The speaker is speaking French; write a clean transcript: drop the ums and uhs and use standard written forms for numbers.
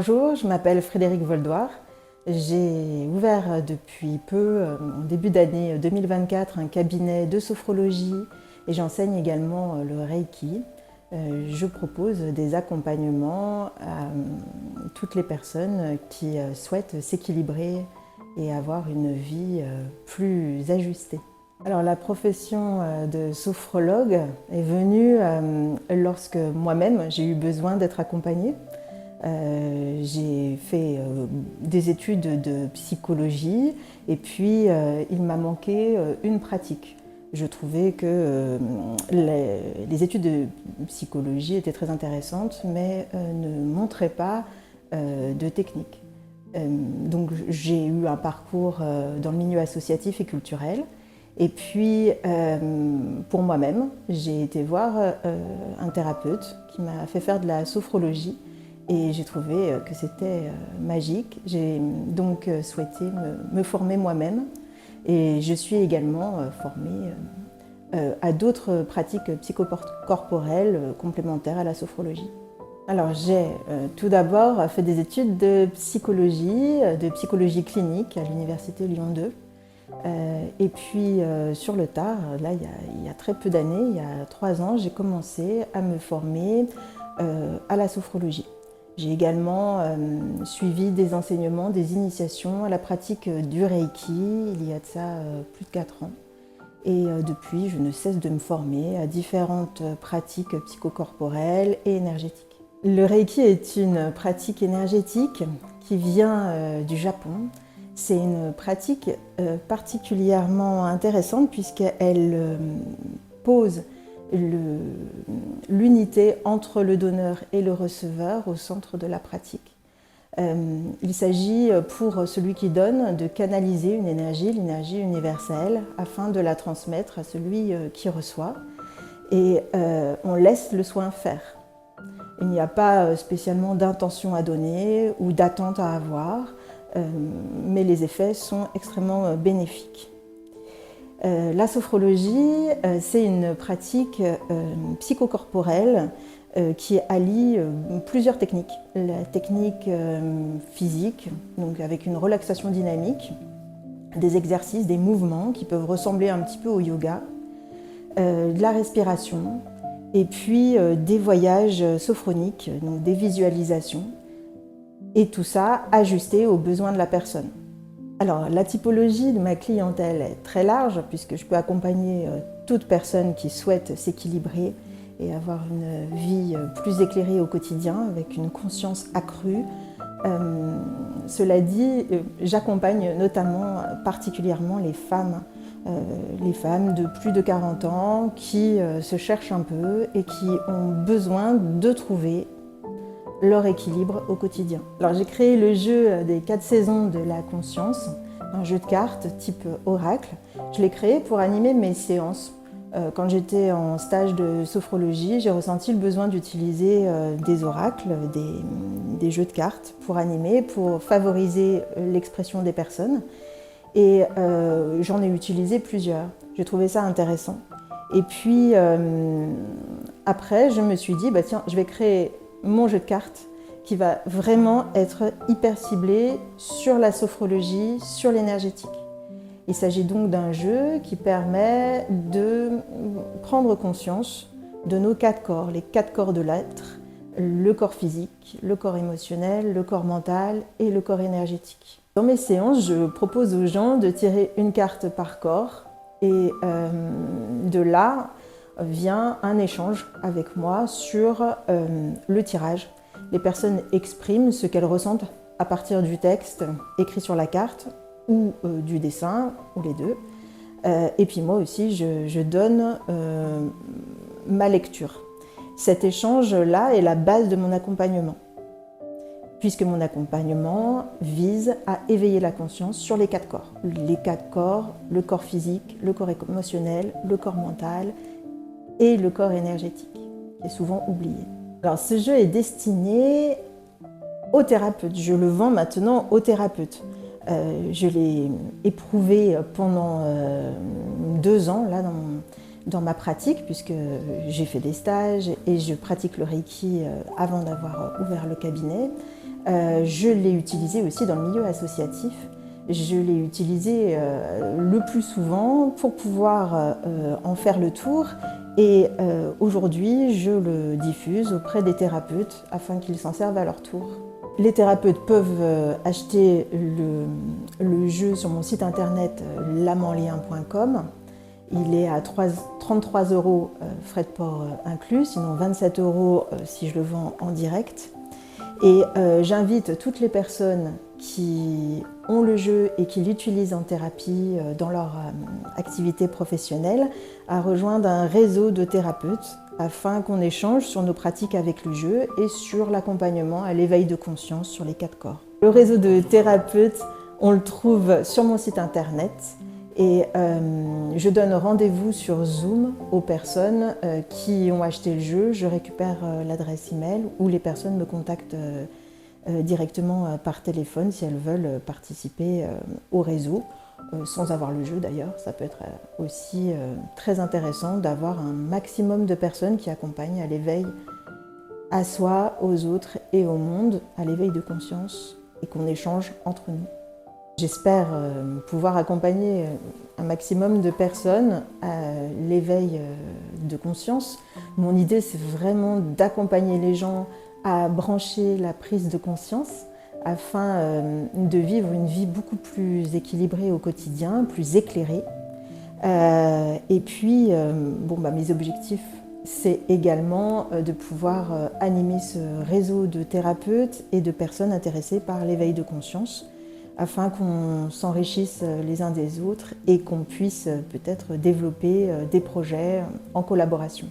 Bonjour, je m'appelle Frédérique Voldoir. J'ai ouvert depuis peu, en début d'année 2024, un cabinet de sophrologie et j'enseigne également le Reiki. Je propose des accompagnements à toutes les personnes qui souhaitent s'équilibrer et avoir une vie plus ajustée. Alors la profession de sophrologue est venue lorsque moi-même j'ai eu besoin d'être accompagnée. J'ai fait des études de psychologie et puis il m'a manqué une pratique. Je trouvais que les études de psychologie étaient très intéressantes mais ne montraient pas de technique. Donc j'ai eu un parcours dans le milieu associatif et culturel. Et puis, pour moi-même, j'ai été voir un thérapeute qui m'a fait faire de la sophrologie et j'ai trouvé que c'était magique. J'ai donc souhaité me former moi-même et je suis également formée à d'autres pratiques psychocorporelles complémentaires à la sophrologie. Alors j'ai tout d'abord fait des études de psychologie clinique à l'université Lyon 2. Et puis sur le tard, là il y a très peu d'années, il y a 3 ans, j'ai commencé à me former à la sophrologie. J'ai également suivi des enseignements, des initiations à la pratique du Reiki, il y a de ça plus de 4 ans. Et depuis, je ne cesse de me former à différentes pratiques psychocorporelles et énergétiques. Le Reiki est une pratique énergétique qui vient du Japon. C'est une pratique particulièrement intéressante puisqu'elle pose l'unité entre le donneur et le receveur au centre de la pratique. Il s'agit pour celui qui donne de canaliser une énergie, l'énergie universelle, afin de la transmettre à celui qui reçoit. Et on laisse le soin faire. Il n'y a pas spécialement d'intention à donner ou d'attente à avoir. Mais les effets sont extrêmement bénéfiques. La sophrologie, c'est une pratique psychocorporelle qui allie plusieurs techniques. La technique physique, donc avec une relaxation dynamique, des exercices, des mouvements qui peuvent ressembler un petit peu au yoga, de la respiration, et puis des voyages sophroniques, donc des visualisations. Et tout ça ajusté aux besoins de la personne. Alors la typologie de ma clientèle est très large puisque je peux accompagner toute personne qui souhaite s'équilibrer et avoir une vie plus éclairée au quotidien avec une conscience accrue. Cela dit, j'accompagne notamment particulièrement les femmes de plus de 40 ans qui se cherchent un peu et qui ont besoin de trouver leur équilibre au quotidien. Alors j'ai créé le jeu des 4 saisons de la conscience, un jeu de cartes type oracle. Je l'ai créé pour animer mes séances. Quand j'étais en stage de sophrologie, j'ai ressenti le besoin d'utiliser des oracles, des jeux de cartes pour animer, pour favoriser l'expression des personnes. Et j'en ai utilisé plusieurs. J'ai trouvé ça intéressant. Et puis après, je me suis dit, bah, tiens, je vais créer mon jeu de cartes qui va vraiment être hyper ciblé sur la sophrologie, sur l'énergétique. Il s'agit donc d'un jeu qui permet de prendre conscience de nos 4 corps, les 4 corps de l'être, le corps physique, le corps émotionnel, le corps mental et le corps énergétique. Dans mes séances, je propose aux gens de tirer une carte par corps et de là, vient un échange avec moi sur le tirage. Les personnes expriment ce qu'elles ressentent à partir du texte écrit sur la carte ou du dessin, ou les deux. Et puis moi aussi, je donne ma lecture. Cet échange-là est la base de mon accompagnement, puisque mon accompagnement vise à éveiller la conscience sur les 4 corps. Les 4 corps, le corps physique, le corps émotionnel, le corps mental, et le corps énergétique, qui est souvent oublié. Alors ce jeu est destiné aux thérapeutes. Je le vends maintenant aux thérapeutes. Je l'ai éprouvé pendant 2 ans là, dans ma pratique, puisque j'ai fait des stages et je pratique le Reiki avant d'avoir ouvert le cabinet. Je l'ai utilisé aussi dans le milieu associatif. Je l'ai utilisé le plus souvent pour pouvoir en faire le tour et aujourd'hui je le diffuse auprès des thérapeutes afin qu'ils s'en servent à leur tour. Les thérapeutes peuvent acheter le jeu sur mon site internet lamanlien.com. Il est à 33 € frais de port inclus, sinon 27 € si je le vends en direct. Et j'invite toutes les personnes qui ont le jeu et qui l'utilisent en thérapie dans leur activité professionnelle à rejoindre un réseau de thérapeutes afin qu'on échange sur nos pratiques avec le jeu et sur l'accompagnement à l'éveil de conscience sur les 4 corps. Le réseau de thérapeutes, on le trouve sur mon site internet et je donne rendez-vous sur Zoom aux personnes qui ont acheté le jeu. Je récupère l'adresse email ou les personnes me contactent directement par téléphone si elles veulent participer au réseau, sans avoir le jeu d'ailleurs. Ça peut être aussi très intéressant d'avoir un maximum de personnes qui accompagnent à l'éveil à soi, aux autres et au monde, à l'éveil de conscience et qu'on échange entre nous. J'espère pouvoir accompagner un maximum de personnes à l'éveil de conscience. Mon idée, c'est vraiment d'accompagner les gens à brancher la prise de conscience afin de vivre une vie beaucoup plus équilibrée au quotidien, plus éclairée. Et puis, mes objectifs, c'est également de pouvoir animer ce réseau de thérapeutes et de personnes intéressées par l'éveil de conscience afin qu'on s'enrichisse les uns des autres et qu'on puisse peut-être développer des projets en collaboration.